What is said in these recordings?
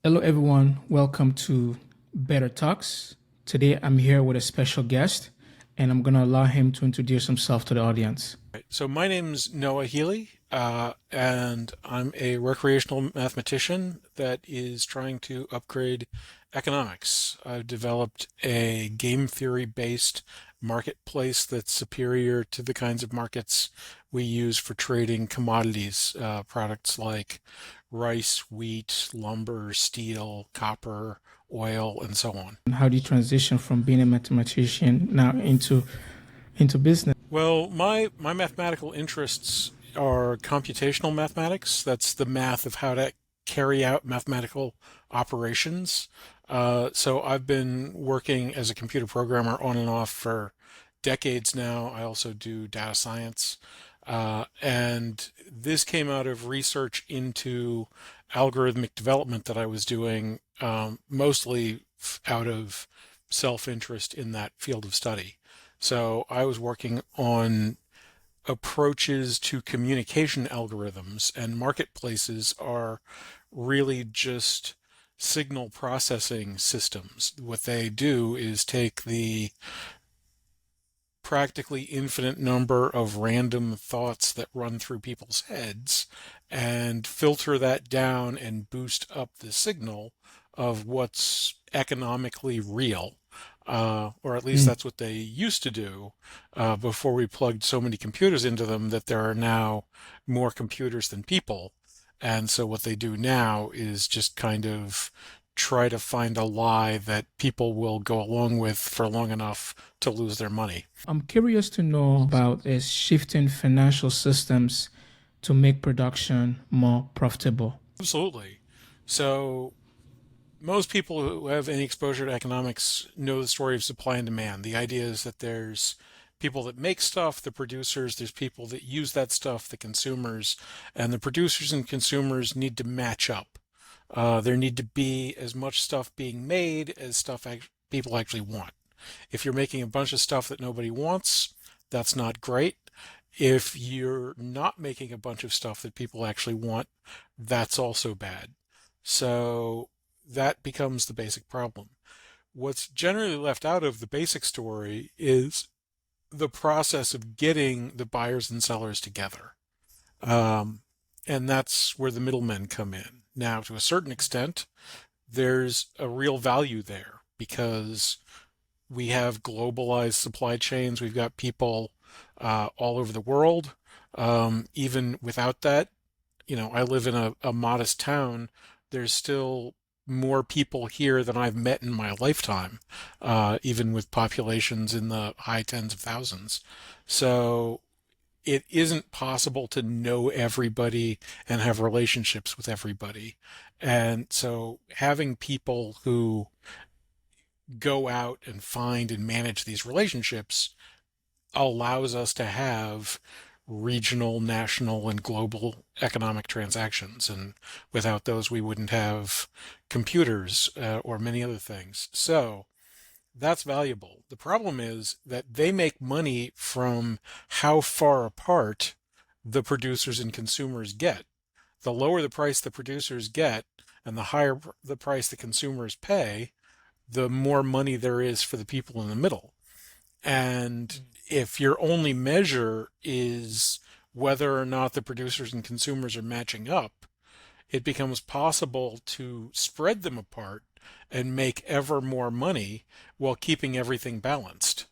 Hello, everyone. Welcome to Better Talks. Today, I'm here with a special guest, and I'm going to allow him to introduce himself to the audience. Right. So my name's Noah Healy, and I'm a recreational mathematician that is trying to upgrade economics. I've developed a game theory-based marketplace that's superior to the kinds of markets we use for trading commodities, products like rice, wheat, lumber, steel, copper, oil, and so on. And how do you transition from being a mathematician now into business? Well, my mathematical interests are computational mathematics. That's the math of how to carry out mathematical operations. So I've been working as a computer programmer on and off for decades now. I also do data science. And this came out of research into algorithmic development that I was doing, mostly out of self-interest in that field of study. So I was working on approaches to communication algorithms, and marketplaces are really just signal processing systems. What they do is take the practically infinite number of random thoughts that run through people's heads and filter that down and boost up the signal of what's economically real. Or at least Mm. that's what they used to do before we plugged so many computers into them that there are now more computers than people. And so what they do now is just kind of try to find a lie that people will go along with for long enough to lose their money. I'm curious to know about is shifting financial systems to make production more profitable. Absolutely. So most people who have any exposure to economics know the story of supply and demand. The idea is that there's people that make stuff, the producers, there's people that use that stuff, the consumers, and the producers and consumers need to match up. There need to be as much stuff being made as people actually want. If you're making a bunch of stuff that nobody wants, that's not great. If you're not making a bunch of stuff that people actually want, that's also bad. So that becomes the basic problem. What's generally left out of the basic story is the process of getting the buyers and sellers together. Um, and that's where the middlemen come in. Now, to a certain extent, there's a real value there because we have globalized supply chains. We've got people all over the world. Even without that, I live in a modest town. There's still more people here than I've met in my lifetime, even with populations in the high tens of thousands. So it isn't possible to know everybody and have relationships with everybody. And so having people who go out and find and manage these relationships allows us to have regional, national, and global economic transactions. And without those, we wouldn't have computers or many other things. So that's valuable. The problem is that they make money from how far apart the producers and consumers get. The lower the price the producers get and the higher the price the consumers pay, the more money there is for the people in the middle. And if your only measure is whether or not the producers and consumers are matching up, it becomes possible to spread them apart and make ever more money while keeping everything balanced.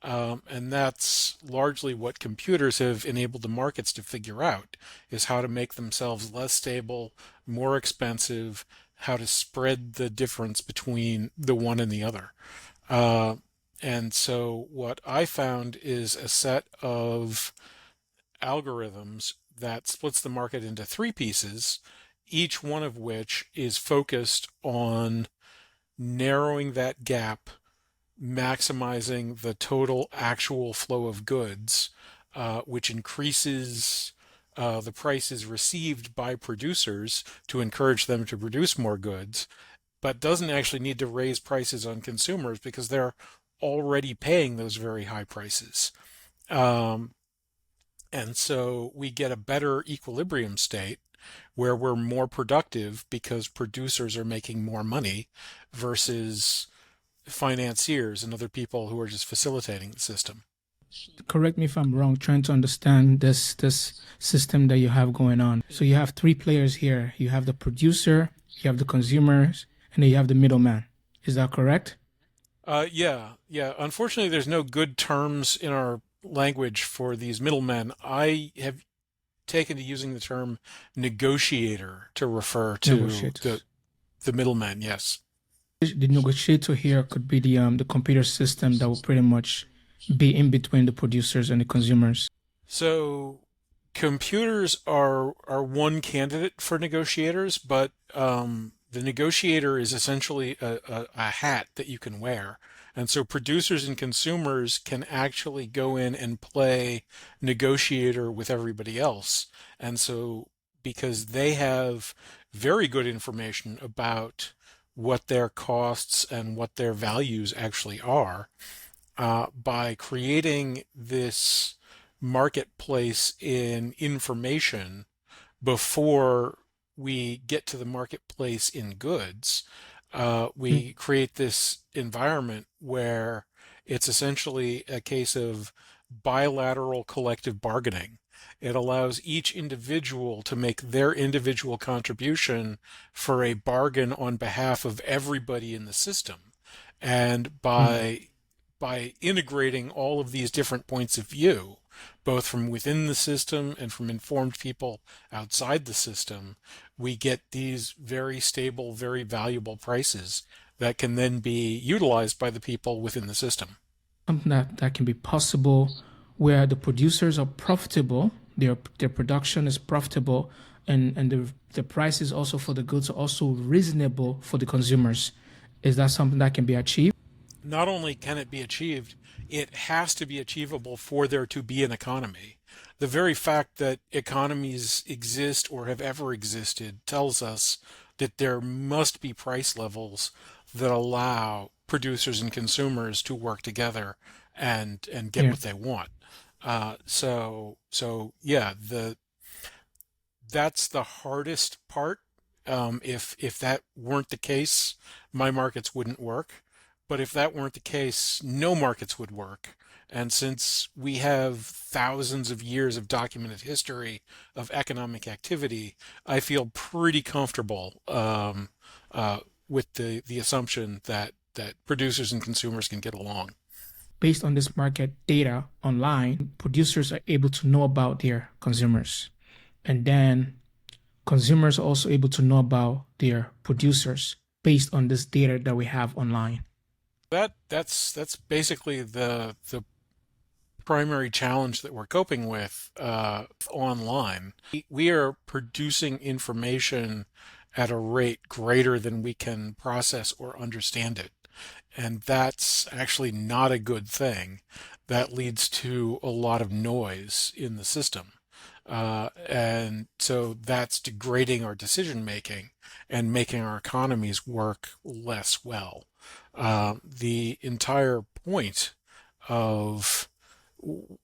And that's largely what computers have enabled the markets to figure out is how to make themselves less stable, more expensive, how to spread the difference between the one and the other. Uh, and so what I found is a set of algorithms that splits the market into three pieces, each one of which is focused on narrowing that gap, maximizing the total actual flow of goods, which increases the prices received by producers to encourage them to produce more goods, but doesn't actually need to raise prices on consumers because they're already paying those very high prices. Um, and so we get a better equilibrium state where we're more productive because producers are making more money versus financiers and other people who are just facilitating the system. Correct me if I'm wrong, trying to understand this system that you have going on. So you have three players here. You have the producer, you have the consumers, and then you have the middleman. Is that correct? Yeah. Unfortunately, there's no good terms in our language for these middlemen. I have taken to using the term negotiator to refer to the Negotiators. the middleman. Yes. The negotiator here could be the computer system that will pretty much be in between the producers and the consumers. So computers are one candidate for negotiators, but the negotiator is essentially a hat that you can wear. And so producers and consumers can actually go in and play negotiator with everybody else. And so because they have very good information about what their costs and what their values actually are, by creating this marketplace in information before we get to the marketplace in goods, Mm, we create this environment where it's essentially a case of bilateral collective bargaining. It allows each individual to make their individual contribution for a bargain on behalf of everybody in the system. And mm. by integrating all of these different points of view, both from within the system and from informed people outside the system, we get these very stable, very valuable prices that can then be utilized by the people within the system. Something that can be possible where the producers are profitable, their production is profitable, and the prices also for the goods are also reasonable for the consumers. Is that something that can be achieved? Not only can it be achieved, it has to be achievable for there to be an economy. The very fact that economies exist or have ever existed tells us that there must be price levels that allow producers and consumers to work together and get Yeah. what they want. So yeah, the that's the hardest part. If that weren't the case, my markets wouldn't work. But if that weren't the case, no markets would work. And since we have thousands of years of documented history of economic activity, I feel pretty comfortable uh, with the assumption that producers and consumers can get along. Based on this market data online, producers are able to know about their consumers. And then consumers are also able to know about their producers based on this data that we have online. That's basically the primary challenge that we're coping with online. We are producing information at a rate greater than we can process or understand it. And that's actually not a good thing. That leads to a lot of noise in the system. And so that's degrading our decision making and making our economies work less well. The entire point of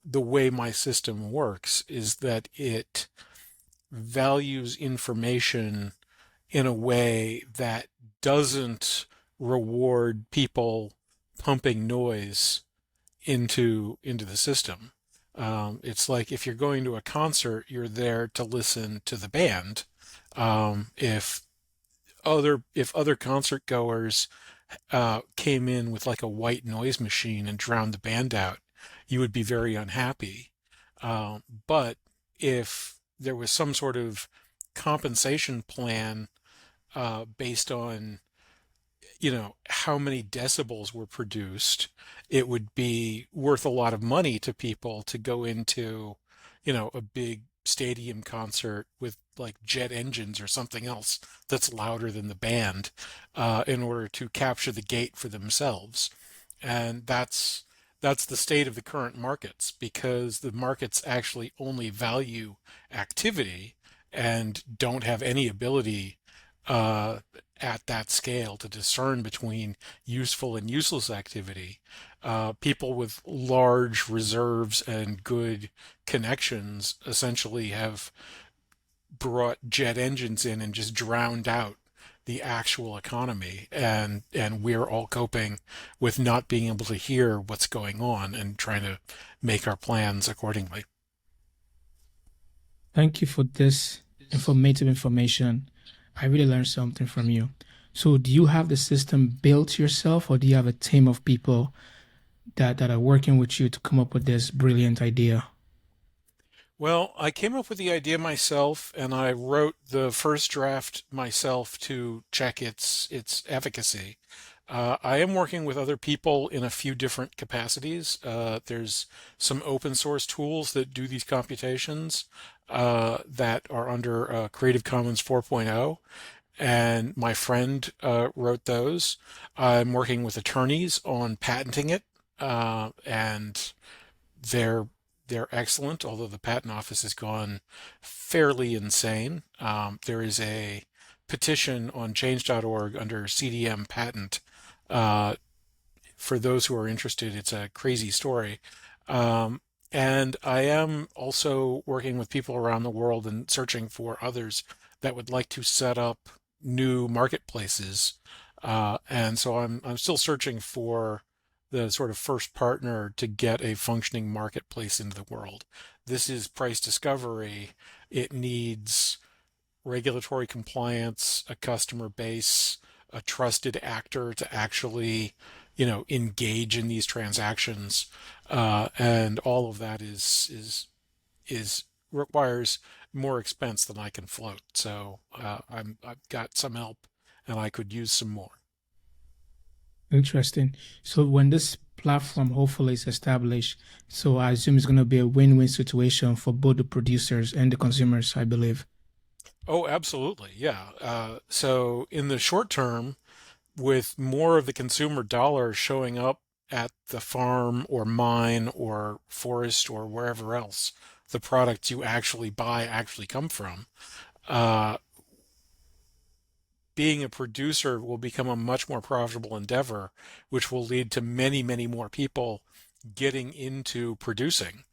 the way my system works is that it values information in a way that doesn't reward people pumping noise into the system. It's like if you're going to a concert, you're there to listen to the band. If other concert goers came in with like a white noise machine and drowned the band out, you would be very unhappy. But if there was some sort of compensation plan based on how many decibels were produced, it would be worth a lot of money to people to go into a big stadium concert with like jet engines or something else that's louder than the band in order to capture the gate for themselves. And that's the state of the current markets because the markets actually only value activity and don't have any ability uh, at that scale to discern between useful and useless activity. People with large reserves and good connections essentially have brought jet engines in and just drowned out the actual economy, and we're all coping with not being able to hear what's going on and trying to make our plans accordingly. Thank you for this informative information. I really learned something from you. So, do you have the system built yourself, or do you have a team of people that are working with you to come up with this brilliant idea? Well, I came up with the idea myself, and I wrote the first draft myself to check its efficacy. I am working with other people in a few different capacities. There's some open source tools that do these computations that are under Creative Commons 4.0, and my friend wrote those. I'm working with attorneys on patenting it, and they're they're excellent, although the patent office has gone fairly insane. There is a petition on change.org under CDM patent. Uh, for those who are interested, it's a crazy story. Um, and I am also working with people around the world and searching for others that would like to set up new marketplaces. And so I'm still searching for the sort of first partner to get a functioning marketplace into the world. This is price discovery. It needs regulatory compliance, a customer base, a trusted actor to actually, engage in these transactions, and all of that is requires more expense than I can float. So I've got some help, and I could use some more. Interesting. So, when this platform hopefully is established, so I assume it's going to be a win-win situation for both the producers and the consumers, I believe. Oh, absolutely, yeah. So in the short term, with more of the consumer dollar showing up at the farm or mine or forest or wherever else the products you actually buy actually come from, uh, being a producer will become a much more profitable endeavor, which will lead to many, many more people getting into producing.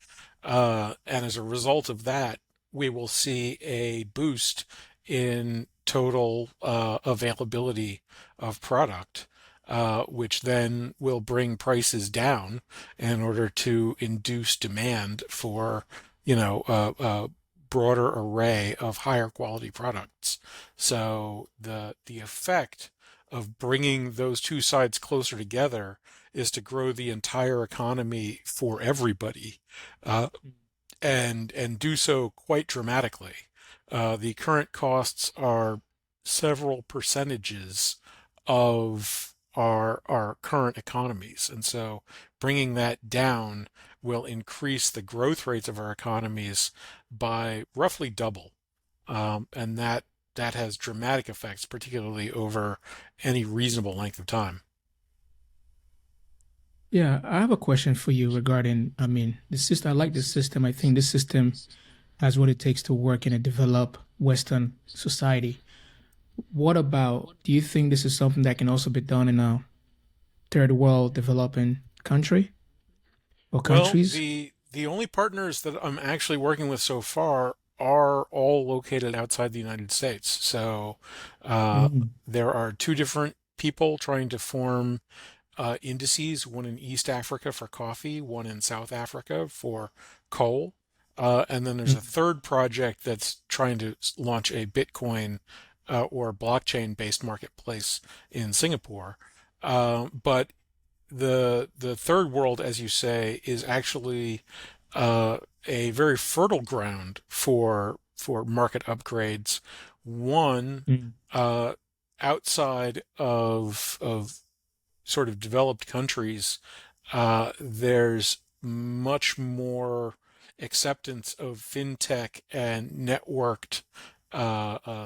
And as a result of that, we will see a boost in total availability of product, which then will bring prices down in order to induce demand for, a broader array of higher quality products. So the effect of bringing those two sides closer together is to grow the entire economy for everybody, uh, and do so quite dramatically. The current costs are several percentages of our current economies, and so bringing that down will increase the growth rates of our economies by roughly double, and that has dramatic effects, particularly over any reasonable length of time. Yeah, I have a question for you regarding, I mean, the system. I like the system. I think this system has what it takes to work in a developed Western society. What about, do you think this is something that can also be done in a third world developing country or Well, countries? the only partners that I'm actually working with so far are all located outside the United States. So uh, Mm, there are two different people trying to form indices, one in East Africa for coffee, one in South Africa for coal. And then there's a mm, third project that's trying to launch a Bitcoin or blockchain-based marketplace in Singapore. But the third world, as you say, is actually uh, a very fertile ground for market upgrades. One, mm, uh, outside of sort of developed countries, there's much more acceptance of fintech and networked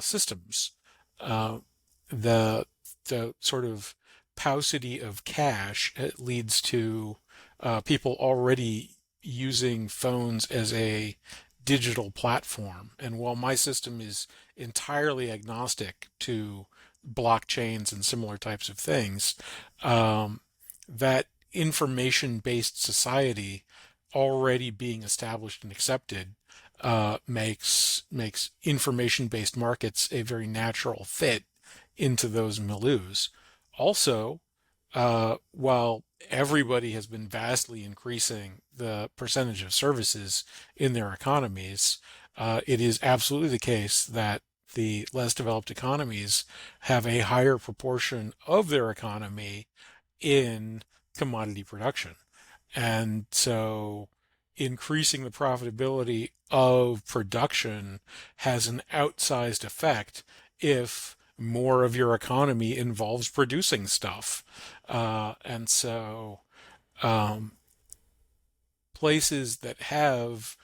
systems. Uh, the the sort of paucity of cash leads to people already using phones as a digital platform. And while my system is entirely agnostic to blockchains and similar types of things, um, that information-based society already being established and accepted makes information-based markets a very natural fit into those milieus. Also, while everybody has been vastly increasing the percentage of services in their economies, it is absolutely the case that the less developed economies have a higher proportion of their economy in commodity production. And so increasing the profitability of production has an outsized effect if more of your economy involves producing stuff. And so um, places that have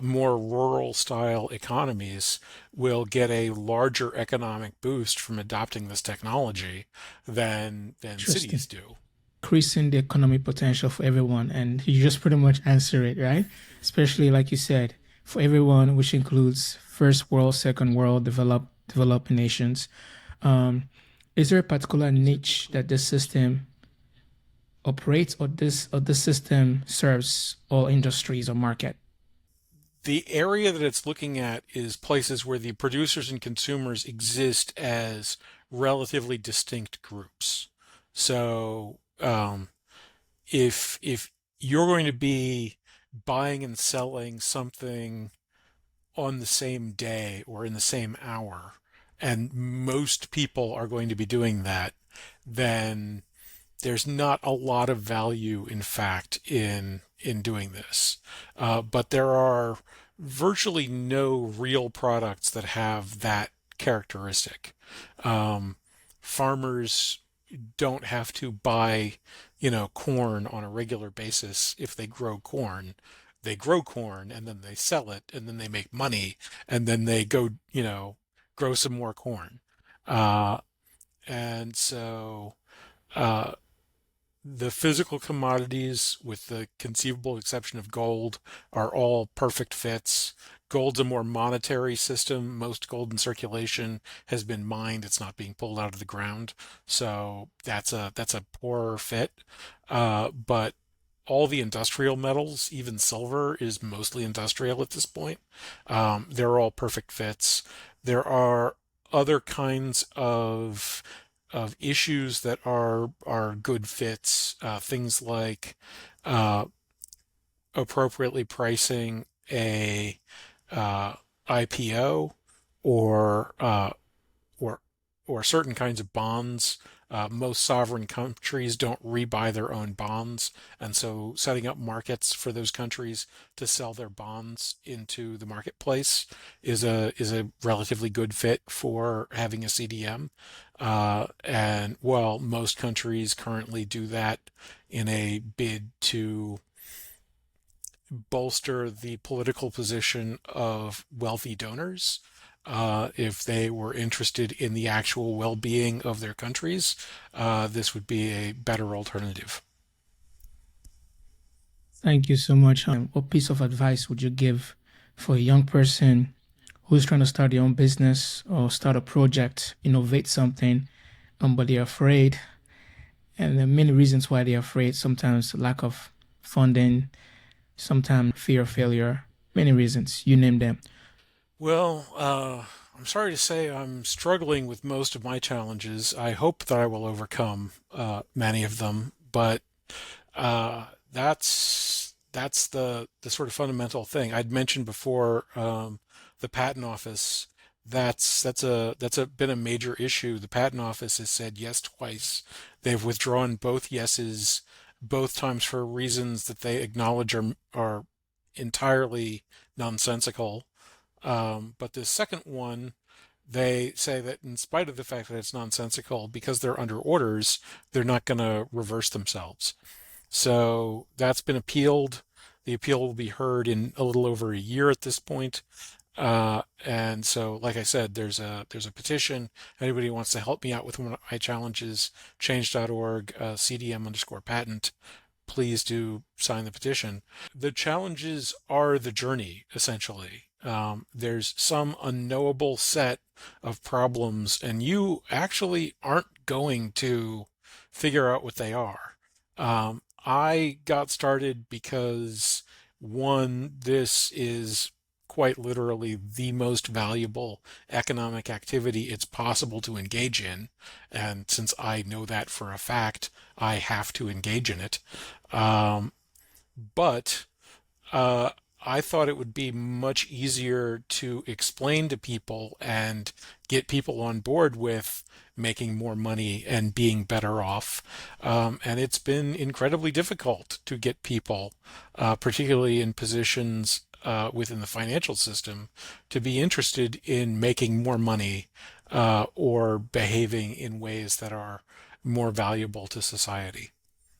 more rural style economies will get a larger economic boost from adopting this technology than Interesting. cities do. Increasing the economic potential for everyone. And you just pretty much answer it, right? Especially like you said, for everyone, which includes first world, second world, developing nations. Um, is there a particular niche that this system operates, or this system serves all industries or market? The area that it's looking at is places where the producers and consumers exist as relatively distinct groups. So if you're going to be buying and selling something on the same day or in the same hour, and most people are going to be doing that, then there's not a lot of value, in fact, in doing this. But there are virtually no real products that have that characteristic. Um, Farmers don't have to buy, corn on a regular basis if they grow corn. They grow corn and then they sell it and then they make money and then they go, grow some more corn. Uh, and so uh, the physical commodities, with the conceivable exception of gold, are all perfect fits. Gold's a more monetary system. Most gold in circulation has been mined. It's not being pulled out of the ground. So that's a poorer fit. But all the industrial metals, even silver, is mostly industrial at this point. They're all perfect fits. There are other kinds of issues that are good fits, things like uh, appropriately pricing a uh, IPO or or or certain kinds of bonds. Most sovereign countries don't rebuy their own bonds, and so setting up markets for those countries to sell their bonds into the marketplace is a relatively good fit for having a CDM. And while most countries currently do that in a bid to bolster the political position of wealthy donors, if they were interested in the actual well-being of their countries, this would be a better alternative. Thank you so much. What piece of advice would you give for a young person who's trying to start their own business or start a project, innovate something, but they're afraid? And there are many reasons why they're afraid. Sometimes lack of funding, sometimes fear of failure, many reasons. You name them. Well, I'm sorry to say I'm struggling with most of my challenges. I hope that I will overcome many of them, but that's the sort of fundamental thing I'd mentioned before. The patent office. That's been a major issue. The patent office has said yes twice. They've withdrawn both yeses both times for reasons that they acknowledge are entirely nonsensical. But the second one, they say that in spite of the fact that it's nonsensical, because they're under orders, they're not going to reverse themselves. So that's been appealed. The appeal will be heard in a little over a year at this point. And so, like I said, there's a petition. Anybody who wants to help me out with one of my challenges, change.org, CDM_patent, please do sign the petition. The challenges are the journey, essentially. There's some unknowable set of problems, and you actually aren't going to figure out what they are. I got started because one, this is quite literally the most valuable economic activity it's possible to engage in. And since I know that for a fact, I have to engage in it. Um, but uh, I thought it would be much easier to explain to people and get people on board with making more money and being better off. And it's been incredibly difficult to get people, particularly in positions within the financial system, to be interested in making more money or behaving in ways that are more valuable to society.